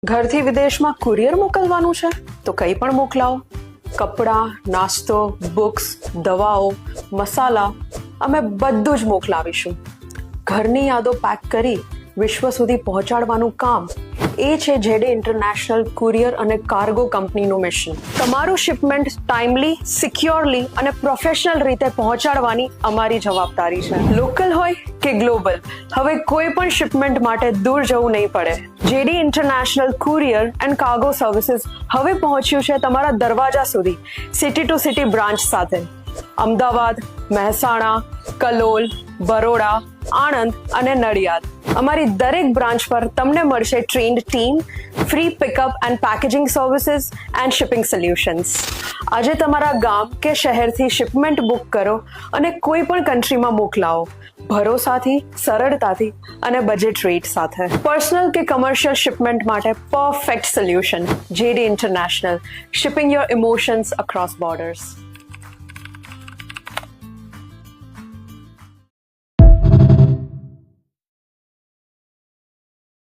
ઘરથી વિદેશમાં કુરિયર મોકલવાનું છે તો કંઈ પણ મોકલાવો. કપડાં, નાસ્તો, બુક્સ, દવાઓ, મસાલા અમે બધું જ મોકલાવીશું. ઘરની યાદો પેક કરી વિશ્વ સુધી પહોંચાડવાનું કામ એ છે જેડે ઇન્ટરનેશનલ કુરિયર અને કાર્ગો કંપનીનું મિશન. તમારું શિપમેન્ટ ટાઈમલી, સિક્યોરલી અને પ્રોફેશનલ રીતે પહોંચાડવાની અમારી જવાબદારી છે. લોકલ હોય કે ગ્લોબલ, હવે કોઈ પણ શિપમેન્ટ માટે દૂર જવું નહીં પડે. JD international courier and cargo services હવે પહોંચ્યું છે તમારા દરવાજા સુધી, સિટી ટુ સિટી બ્રાન્ચ સાથે. અમદાવાદ, મહેસાણા, કલોલ, બરોડા, આણંદ અને નડિયાદ. અમારી દરેક બ્રાન્ચ પર તમને મળશે trained team, free pickup and packaging services and shipping solutions. આજે તમારા ગામ કે શહેરથી શિપમેન્ટ બુક કરો અને કોઈ પણ કન્ટ્રીમાં મોકલાવો, ભરોસાથી, સરળતાથી અને બજેટ રેટ સાથે. પર્સનલ કે કમર્શિયલ શિપમેન્ટ માટે perfect solution. JD international, shipping your emotions across borders.